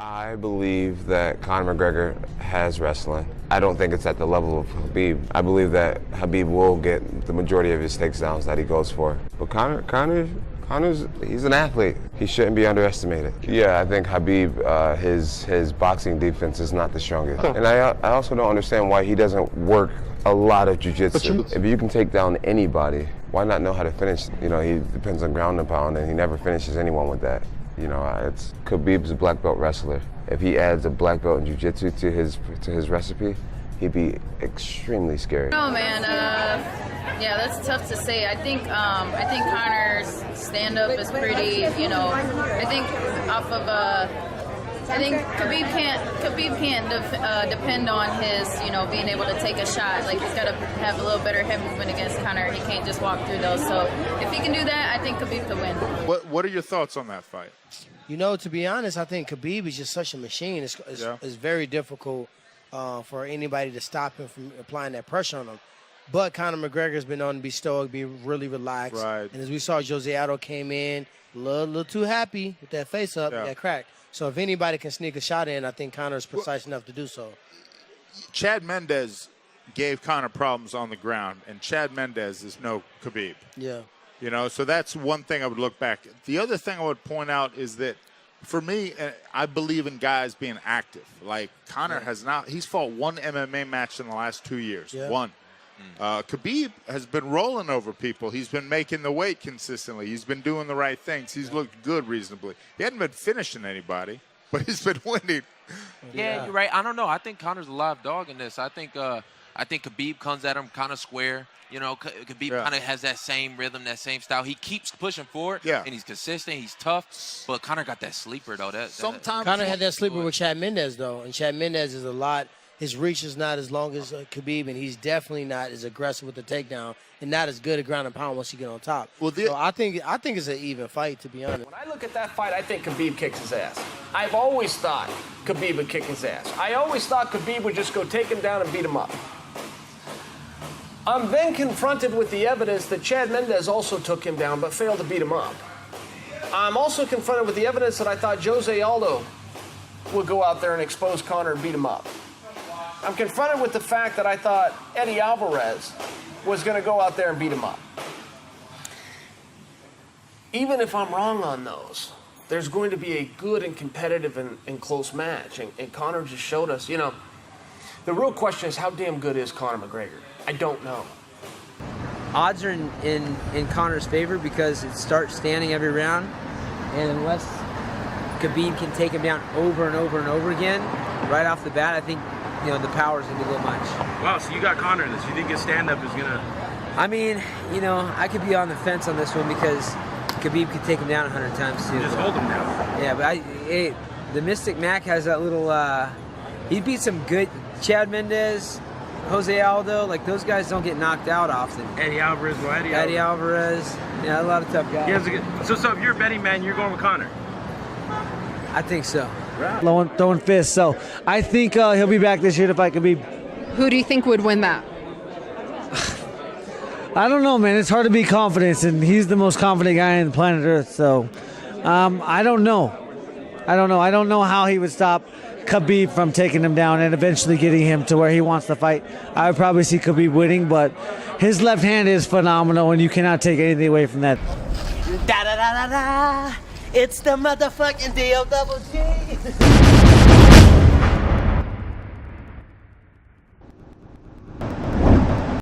I believe that Conor McGregor has wrestling. I don't think it's at the level of Khabib. I believe that Khabib will get the majority of his takedowns that he goes for. But Conor's he's an athlete. He shouldn't be underestimated. Yeah, I think Khabib, his boxing defense is not the strongest. And I also don't understand why he doesn't work a lot of jiu-jitsu. If you can take down anybody, why not know how to finish? You know, he depends on ground and pound, and he never finishes anyone with that. You know, Khabib's a black belt wrestler. If he adds a black belt in jiu-jitsu to his recipe, he'd be extremely scary. Oh man, yeah, that's tough to say. I think Conor's stand-up is pretty. You know, I think off of I think Khabib can't depend on his, you know, being able to take a shot. Like, he's got to have a little better head movement against Conor. He can't just walk through those. So if he can do that, I think Khabib could win. What are your thoughts on that fight? You know, to be honest, I think Khabib is just such a machine. It's very difficult for anybody to stop him from applying that pressure on him. But Conor McGregor's been known to be stoic, be really relaxed. Right. And as we saw, Jose Aldo came in a little too happy with that face up, that crack. So if anybody can sneak a shot in, I think Conor's precise enough to do so. Chad Mendes gave Conor problems on the ground, and Chad Mendes is no Khabib. Yeah. You know, so that's one thing I would look back. The other thing I would point out is that, for me, I believe in guys being active. Like, Conor he's fought one MMA match in the last 2 years. Yeah. One. Khabib has been rolling over people. He's been making the weight consistently. He's been doing the right things. He's looked good reasonably. He hadn't been finishing anybody, but he's been winning. Yeah, you're right. I don't know. I think Conor's a live dog in this. I think Khabib comes at him kind of square. You know, Khabib kind of has that same rhythm, that same style. He keeps pushing forward, and he's consistent. He's tough. But Conor got that sleeper, though. Sometimes Conor had that sleeper with Chad Mendes, though. And Chad Mendes is a lot. His reach is not as long as Khabib, and he's definitely not as aggressive with the takedown and not as good at ground and pound once you get on top. Well, so I think it's an even fight, to be honest. When I look at that fight, I think Khabib kicks his ass. I've always thought Khabib would kick his ass. I always thought Khabib would just go take him down and beat him up. I'm then confronted with the evidence that Chad Mendes also took him down but failed to beat him up. I'm also confronted with the evidence that I thought Jose Aldo would go out there and expose Conor and beat him up. I'm confronted with the fact that I thought Eddie Alvarez was going to go out there and beat him up. Even if I'm wrong on those, there's going to be a good and competitive and close match. And Conor just showed us, you know, the real question is how damn good is Conor McGregor? I don't know. Odds are in Conor's favor because it starts standing every round, and unless Khabib can take him down over and over and over again, right off the bat, I think, you know, the power's going to be a little much. Wow, so you got Conor in this. You think his stand-up is going to... I mean, you know, I could be on the fence on this one because Khabib could take him down 100 times, too. Just hold him down. Yeah, but the Mystic Mac has that little... he beat some good... Chad Mendes, Jose Aldo, like, those guys don't get knocked out often. Eddie Alvarez, well, Eddie Alvarez. Yeah, a lot of tough guys. So if you're a betting man, you're going with Conor? I think so. Throwing fists. So I think he'll be back this year to fight Khabib. Who do you think would win that? I don't know, man. It's hard to be confident, and he's the most confident guy on the planet Earth. So I don't know. I don't know how he would stop Khabib from taking him down and eventually getting him to where he wants to fight. I would probably see Khabib winning, but his left hand is phenomenal, and you cannot take anything away from that. Da da da da da. It's the motherfucking D-O-double-G.